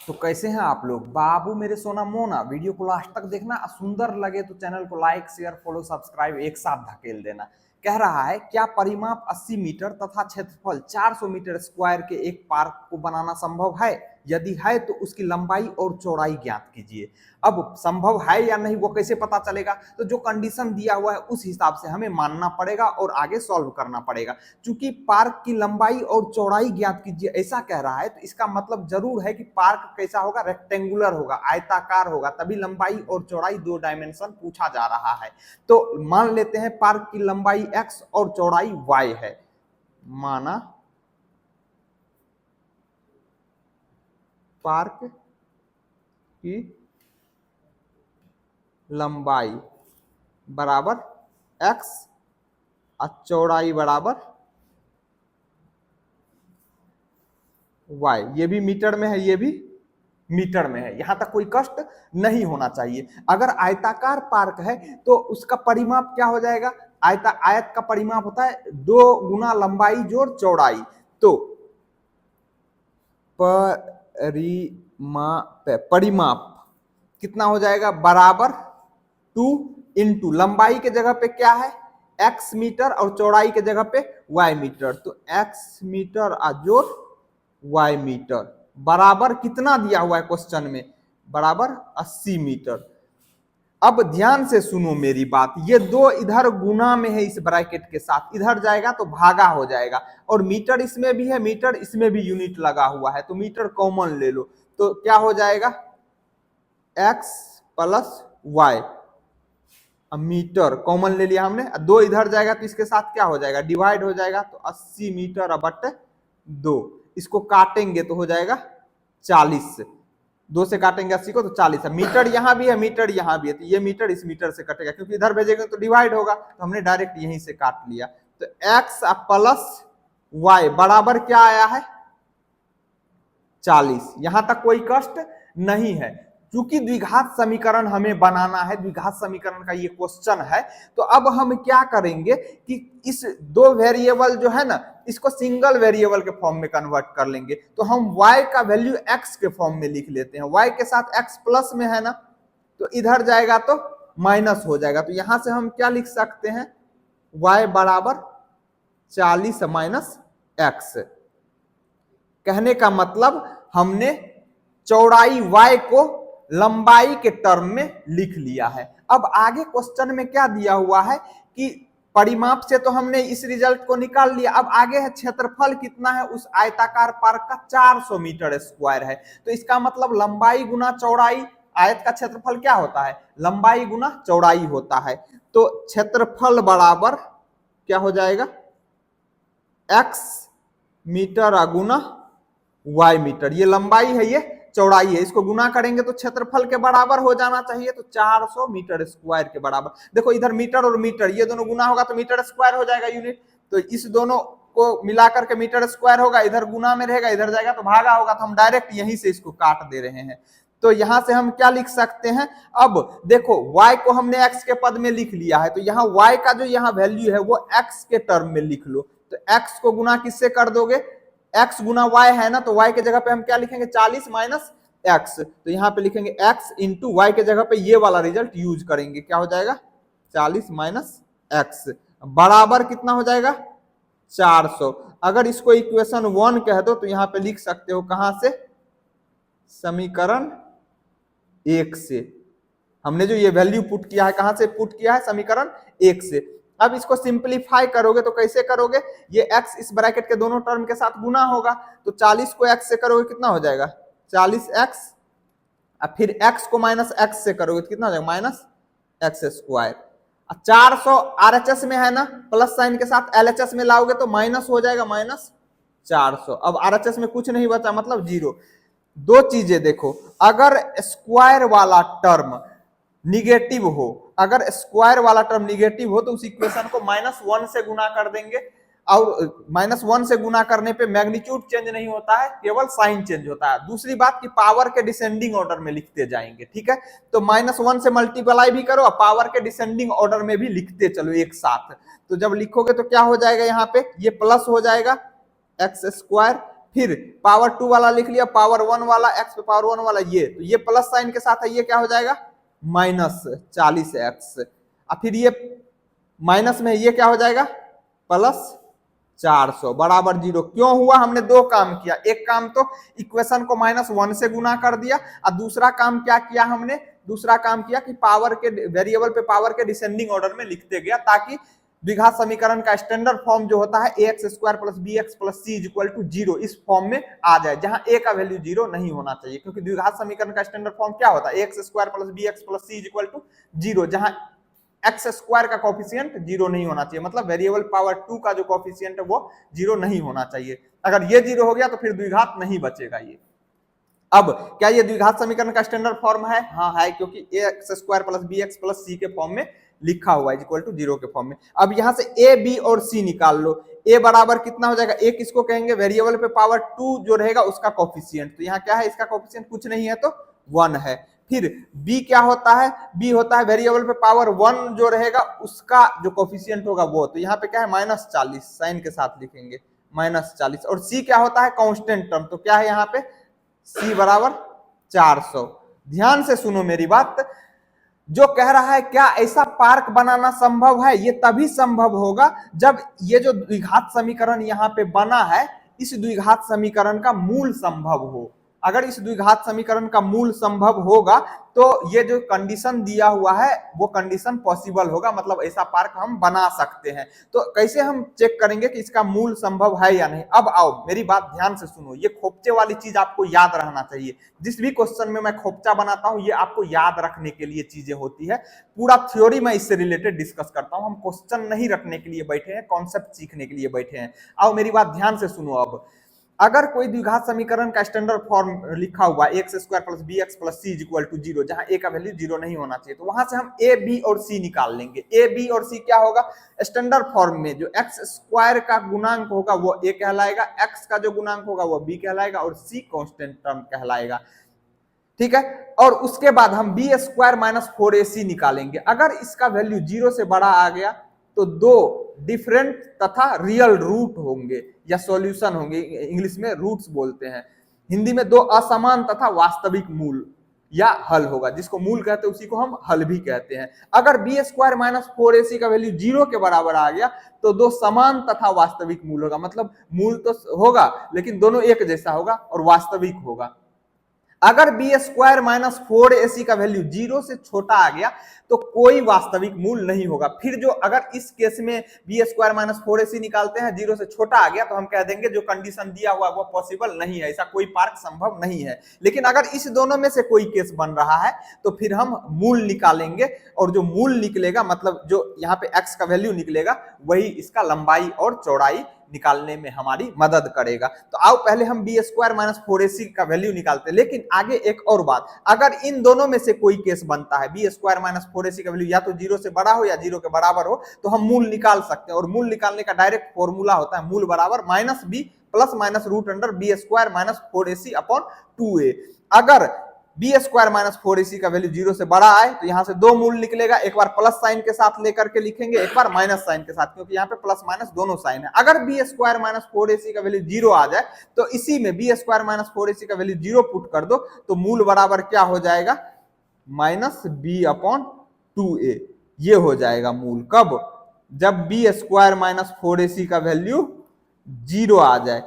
तो कैसे हैं आप लोग। बाबू मेरे सोना मोना, वीडियो को लास्ट तक देखना। सुंदर लगे तो चैनल को लाइक शेयर फॉलो सब्सक्राइब एक साथ धकेल देना। कह रहा है क्या परिमाप 80 मीटर तथा क्षेत्रफल 400 मीटर स्क्वायर के एक पार्क को बनाना संभव है? यदि है तो उसकी लंबाई और चौड़ाई ज्ञात कीजिए। अब संभव है या नहीं वो कैसे पता चलेगा? तो जो कंडीशन दिया हुआ है उस हिसाब से हमें मानना पड़ेगा और आगे सॉल्व करना पड़ेगा। चूंकि पार्क की लंबाई और चौड़ाई ज्ञात कीजिए ऐसा कह रहा है, तो इसका मतलब जरूर है कि पार्क कैसा होगा, रेक्टेंगुलर होगा, आयताकार होगा, तभी लंबाई और चौड़ाई दो डायमेंशन पूछा जा रहा है। तो मान लेते हैं पार्क की लंबाई x और चौड़ाई y है। माना पार्क की लंबाई बराबर x और चौड़ाई बराबर y। ये भी मीटर में है, ये भी मीटर में है, यहां तक कोई कष्ट नहीं होना चाहिए। अगर आयताकार पार्क है तो उसका परिमाप क्या हो जाएगा? आयत का परिमाप होता है 2 गुना लंबाई जोड़ चौड़ाई। तो परिमाप कितना हो जाएगा? बराबर 2 इंटू लंबाई के जगह पे क्या है x मीटर और चौड़ाई के जगह पे y मीटर। तो x मीटर जोड़ y मीटर बराबर कितना दिया हुआ है क्वेश्चन में? बराबर 80 मीटर। अब ध्यान से सुनो मेरी बात, ये दो इधर गुना में है इस ब्रैकेट के साथ, इधर जाएगा तो भागा हो जाएगा, और मीटर इसमें भी है, मीटर इसमें भी यूनिट लगा हुआ है, तो मीटर कॉमन ले लो। तो क्या हो जाएगा? x plus y। Meter common ले लिया हमने, दो इधर जाएगा तो इसके साथ क्या हो जाएगा? डिवाइड हो जाएगा, तो 80 मीटर बट 2। इसको काटेंगे तो हो जाएगा 40। 2 से काटेंगे 80 को तो 40 है। मीटर यहां भी है, मीटर यहां भी है, तो ये मीटर इस मीटर से कटेगा, क्योंकि इधर भेजेंगे तो डिवाइड होगा, तो हमने डायरेक्ट यहीं से काट लिया। तो x प्लस y बराबर क्या आया है? 40। यहां तक कोई कष्ट नहीं है। चूंकि द्विघात समीकरण हमें बनाना है, द्विघात समीकरण का ये क्वेश्चन है, तो अब हम क्या करेंगे कि इस दो वेरिएबल जो है ना, इसको सिंगल वेरिएबल के फॉर्म में कन्वर्ट कर लेंगे। तो हम y का वैल्यू x के फॉर्म में लिख लेते हैं। y के साथ x प्लस में है ना, तो इधर जाएगा तो माइनस हो जाएगा। तो यहां से हम क्या लिख सकते हैं? y बराबर 40 माइनस x। कहने का मतलब हमने चौड़ाई y को लंबाई के टर्म में लिख लिया है। अब आगे क्वेश्चन में क्या दिया हुआ है कि परिमाप से तो हमने इस रिजल्ट को निकाल लिया, अब आगे है क्षेत्रफल कितना है उस आयताकार पार्क का? 400 मीटर स्क्वायर है। तो इसका मतलब लंबाई गुना चौड़ाई, आयत का क्षेत्रफल क्या होता है? लंबाई गुना चौड़ाई होता है। तो क्षेत्रफल बराबर क्या हो जाएगा? x मीटर गुना y मीटर। ये लंबाई है, ये चौड़ाई है, इसको गुना करेंगे तो क्षेत्रफल के बराबर हो जाना चाहिए, तो 400 मीटर स्क्वायर के बराबर। देखो इधर मीटर और मीटर ये दोनों गुना होगा तो मीटर स्क्वायर हो जाएगा यूनिट, तो इस दोनों को मिलाकर के मीटर स्क्वायर होगा, इधर गुना में रहेगा, इधर जाएगा तो भागा होगा, तो हम डायरेक्ट यहीं से इसको काट दे रहे हैं। तो यहां से हम क्या लिख सकते हैं? अब देखो y को हमने x के पद में लिख लिया है, तो यहाँ y का जो यहाँ वैल्यू है वो x के टर्म में लिख लो। तो x को गुना किससे कर दोगे? x गुना y है ना, तो y के जगह पे हम क्या लिखेंगे? 40 माइनस x। तो यहाँ पे लिखेंगे x इंटू वाई के जगह पे ये वाला रिजल्ट यूज करेंगे। क्या हो जाएगा? 40 माइनस x बराबर कितना हो जाएगा? 400। अगर इसको इक्वेशन 1 कह दो तो यहाँ पे लिख सकते हो कहां से? समीकरण 1 से। हमने जो ये वैल्यू पुट किया है कहां से पुट किया है? समीकरण 1 से। अब इसको सिंपलीफाई करोगे तो कैसे करोगे? ये x इस ब्रैकेट के दोनों टर्म के साथ गुना होगा, तो 40 को x से करोगे कितना हो जाएगा? 40x। अब फिर x को माइनस x से करोगे तो कितना हो जाएगा? Minus x square. 400 RHS में है ना, प्लस साइन के साथ LHS में लाओगे तो माइनस हो जाएगा, माइनस 400। अब RHS में कुछ नहीं बचा, मतलब 0। दो चीजें देखो, अगर स्क्वायर वाला टर्म निगेटिव हो, अगर स्क्वायर वाला टर्म निगेटिव हो तो उस इक्वेशन को -1 से गुना कर देंगे, और -1 से गुना करने पे मैग्नीट्यूड चेंज नहीं होता है, केवल साइन चेंज होता है। दूसरी बात कि पावर के डिसेंडिंग ऑर्डर में लिखते जाएंगे, ठीक है? तो -1 से मल्टीप्लाई भी करो और पावर के डिसेंडिंग ऑर्डर में भी लिखते चलो एक साथ। तो जब लिखोगे तो क्या हो जाएगा? यहाँ पे ये प्लस हो जाएगा x स्क्वायर फिर पावर 2 वाला लिख लिया, पावर 1 वाला, एक्स पे पावर 1 वाला, ये तो ये प्लस साइन के साथ है, ये क्या हो जाएगा -40x। और फिर ये माइनस में ये क्या हो जाएगा +400 बराबर 0। क्यों हुआ, हमने दो काम किया, एक काम तो इक्वेशन को -1 से गुना कर दिया, और दूसरा काम क्या किया हमने, दूसरा काम किया कि पावर के वेरिएबल पे पावर के डिसेंडिंग ऑर्डर में लिखते गया, ताकि द्विघात समीकरण का स्टैंडर्ड फॉर्म जो होता है ax² + bx + c = 0 इस फॉर्म में आ जाए, जहां a का वैल्यू 0 नहीं होना चाहिए, क्योंकि द्विघात समीकरण का स्टैंडर्ड फॉर्म क्या होता है, ax² + bx + c = 0, जहां x² का कोफिशिएंट 0 नहीं होना चाहिए, मतलब वेरिएबल पावर 2 का जो कोफिशिएंट है वो 0 नहीं होना चाहिए। अगर ये 0 हो गया तो फिर द्विघात नहीं बचेगा ये। अब क्या ये द्विघात समीकरण का स्टैंडर्ड फॉर्म है, हाँ है, क्योंकि ax² + bx + c के फॉर्म में लिखा हुआ है = 0 के फॉर्म में। अब यहां से a b और c निकाल लो, a बराबर कितना हो जाएगा, a किसको कहेंगे, वेरिएबल पे पावर 2 जो रहेगा उसका कोफिशिएंट, तो यहाँ क्या है, इसका कोफिशिएंट कुछ नहीं है तो 1 है। फिर b क्या होता है, b होता है वेरिएबल पे पावर 1 जो रहेगा उसका जो कोफिशिएंट होगा वो, तो यहाँ पे क्या है -40 साइन के साथ लिखेंगे -40। और c क्या होता है, कांस्टेंट टर्म, तो क्या है यहाँ पे c बराबर 400। ध्यान से सुनो मेरी बात, जो कह रहा है क्या ऐसा पार्क बनाना संभव है, ये तभी संभव होगा जब ये जो द्विघात समीकरण यहाँ पे बना है, इस द्विघात समीकरण का मूल संभव हो। अगर इस द्विघात समीकरण का मूल संभव होगा तो ये जो कंडीशन दिया हुआ है वो कंडीशन पॉसिबल होगा, मतलब ऐसा पार्क हम बना सकते हैं। तो कैसे हम चेक करेंगे कि इसका मूल संभव है या नहीं। अब आओ मेरी बात ध्यान से सुनो, ये खोपचे वाली चीज आपको याद रहना चाहिए। जिस भी क्वेश्चन में मैं खोपचा बनाता हूं ये आपको याद रखने के लिए चीजें होती है, पूरा थ्योरी मैं इससे रिलेटेड डिस्कस करता हूं। हम क्वेश्चन नहीं रखने के लिए बैठे हैं, कॉन्सेप्ट सीखने के लिए बैठे हैं। आओ मेरी बात ध्यान से सुनो। अब अगर कोई द्विघात समीकरण का स्टैंडर्ड फॉर्म लिखा हुआ है ax² + bx + c = 0, जहां a का वैल्यू 0 नहीं होना चाहिए, तो वहां से हम a b और c निकाल लेंगे। a b और c क्या होगा, स्टैंडर्ड फॉर्म में जो x² का गुणांक होगा वो a कहलाएगा, x का जो गुणांक होगा वो b कहलाएगा, और c कांस्टेंट टर्म कहलाएगा, ठीक है। और उसके बाद हम b² - 4ac निकालेंगे। अगर इसका वैल्यू 0 से बड़ा आ गया तो दो डिफरेंट तथा रियल रूट होंगे या सॉल्यूशन होंगे, इंग्लिश में रूट्स बोलते हैं, हिंदी में दो असमान तथा वास्तविक मूल या हल होगा। जिसको मूल कहते हैं उसी को हम हल भी कहते हैं। अगर b² - 4ac का वैल्यू 0 के बराबर आ गया तो दो समान तथा वास्तविक मूल होगा, मतलब मूल तो होगा लेकिन दोनों एक जैसा होगा और वास्तविक होगा। अगर b² - 4ac का वैल्यू 0 से छोटा आ गया तो कोई वास्तविक मूल नहीं होगा। फिर जो अगर इस केस में b² - 4ac निकालते हैं 0 से छोटा आ गया तो हम कह देंगे जो कंडीशन दिया हुआ वो पॉसिबल नहीं है, ऐसा कोई पार्क संभव नहीं है। लेकिन अगर इस दोनों में से कोई केस बन रहा है तो फिर हम मूल निकालेंगे, और जो मूल निकलेगा मतलब जो यहाँ पे x का वैल्यू निकलेगा वही इसका लंबाई और चौड़ाई निकालने में हमारी मदद करेगा। तो आओ पहले हम b² - 4ac का वैल्यू निकालते हैं। लेकिन आगे एक और बात, अगर इन दोनों में से कोई केस बनता है b² - 4ac का वैल्यू या तो 0 से बड़ा हो या 0 के बराबर हो, तो हम मूल निकाल सकते हैं। और मूल निकालने का डायरेक्ट फॉर्मूला होता है मूल बराबर -b + -√b² - 4ac / 2a। अगर b² - 4ac का वैल्यू 0 से बड़ा आए तो यहां से दो मूल निकलेगा, एक बार प्लस साइन के साथ लेकर के लिखेंगे, एक बार माइनस साइन के साथ, क्योंकि यहाँ पे प्लस माइनस दोनों साइन है। अगर b² - 4ac का वैल्यू 0 आ जाए तो इसी में b² - 4ac का वैल्यू 0 पुट कर दो तो मूल बराबर क्या हो जाएगा -b / 2a। ये हो जाएगा मूल कब, जब b² - 4ac का वैल्यू 0 आ जाए।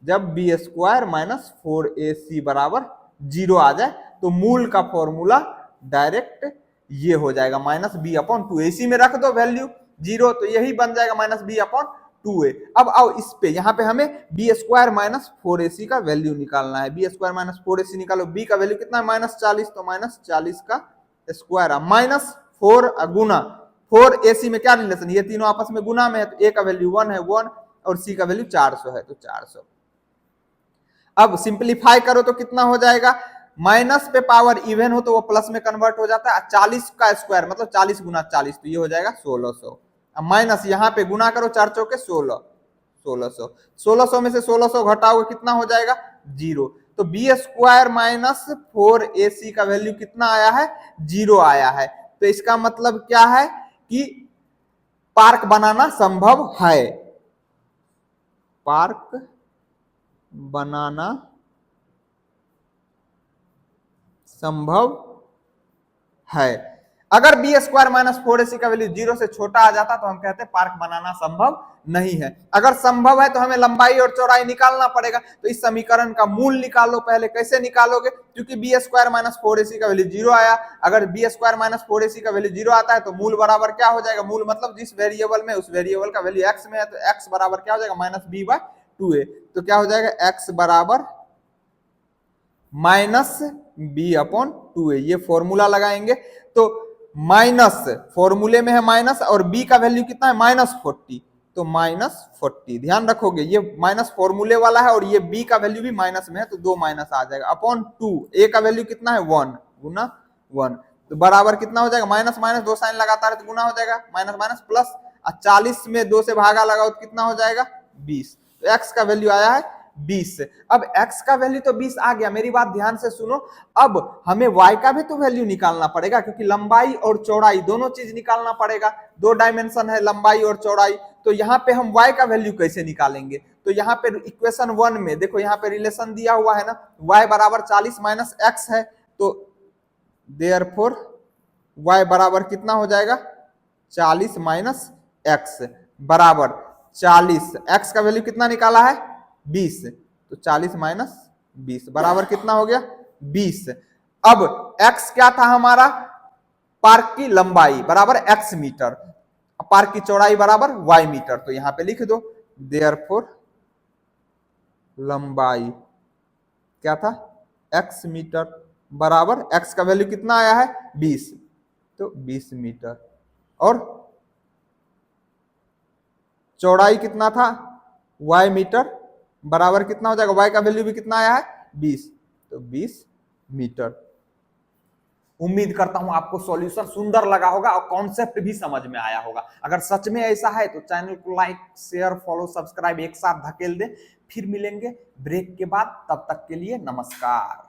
जब b² - 4ac बराबर 0 आ जाए तो मूल का फॉर्मूला डायरेक्ट ये हो जाएगा -b / 2a। इसी में रख दो वैल्यू 0 तो यही बन जाएगा -b / 2a। अब आओ इस पे, यहाँ पे हमें b² - 4ac का वैल्यू निकालना है। b² - 4ac निकालो, b का वैल्यू कितना है -40, तो -40 का स्क्वायर -4 गुना 4ac में क्या रिलेशन, ये तीनों आपस में गुना में है तो a का वैल्यू 1 है 1 और c का वैल्यू 400 है तो 400। अब सिंप्लीफाई करो तो कितना हो जाएगा, माइनस पे पावर इवन हो तो वो प्लस में कन्वर्ट हो जाता है, 40 का स्क्वायर मतलब 40 गुना 40 तो ये हो जाएगा 1600। अब माइनस यहाँ पे गुना करो 4 चौके 16, 1600, 1600 में से 1600 घटाओगे कितना हो जाएगा 0। तो b² - 4ac का वैल्यू कितना आया है 0 आया है। तो इसका मतलब क्या है कि पार्क बनाना संभव है, पार्क बनाना संभव है। अगर बी स्क्वायर माइनस 4ac का वैल्यू 0 से छोटा आ जाता तो हम कहते हैं पार्क बनाना संभव नहीं है। अगर संभव है तो हमें लंबाई और चौड़ाई निकालना पड़ेगा। तो इस समीकरण का मूल निकालो पहले। कैसे निकालोगे? क्योंकि बी स्क्वायर माइनस 4ac का वैल्यू 0 आया। अगर बी स्क्वायर माइनस 4ac का वैल्यू 0 आता है तो मूल बराबर क्या हो जाएगा? मूल मतलब जिस वेरिएबल में, उस वेरिएबल का वैल्यू x में है तो x बराबर क्या हो जाएगा? Minus b by 2a। तो क्या हो जाएगा? x बराबर माइनस बी अपॉन 2a। ये फॉर्मूला लगाएंगे तो माइनस, फॉर्मूले में है माइनस और b का वैल्यू कितना है? माइनस 40। तो माइनस 40 ध्यान रखोगे, ये माइनस फॉर्मूले वाला है और ये b का वैल्यू भी माइनस में है तो 2 माइनस आ जाएगा अपॉन 2। a का वैल्यू कितना है? 1 गुना 1। तो बराबर कितना हो जाएगा? माइनस माइनस 2 साइन लगातार तो गुना हो जाएगा, माइनस माइनस प्लस। 40 में 2 से भागा लगाओ तो कितना हो जाएगा? 20। तो x का वैल्यू आया है 20। अब x का वैल्यू तो 20 आ गया। मेरी बात ध्यान से सुनो, अब हमें y का भी तो वैल्यू निकालना पड़ेगा क्योंकि लंबाई और चौड़ाई दोनों चीज निकालना पड़ेगा। 2 डायमेंशन है लंबाई और चौड़ाई। तो यहाँ पे हम y का वैल्यू कैसे निकालेंगे? तो यहाँ पे इक्वेशन 1 में देखो, यहाँ पे रिलेशन दिया हुआ है ना, y बराबर 40 माइनस x है। तो देयरफॉर y बराबर कितना हो जाएगा? 40 माइनस x बराबर 40। x का वैल्यू कितना निकाला है? 20। तो 40 माइनस 20 बराबर कितना हो गया? 20। अब x क्या था हमारा? पार्क की लंबाई बराबर x मीटर, पार्क की चौड़ाई बराबर y मीटर। तो यहां पे लिख दो देयरफॉर लंबाई क्या था? x मीटर बराबर x का वैल्यू कितना आया है? 20। तो 20 मीटर। और चौड़ाई कितना था? y मीटर बराबर कितना हो जाएगा? y का वैल्यू भी कितना आया है? 20। तो 20 मीटर। उम्मीद करता हूं आपको सॉल्यूशन सुंदर लगा होगा और कॉन्सेप्ट भी समझ में आया होगा। अगर सच में ऐसा है तो चैनल को लाइक, शेयर, फॉलो, सब्सक्राइब एक साथ धकेल दे। फिर मिलेंगे ब्रेक के बाद, तब तक के लिए नमस्कार।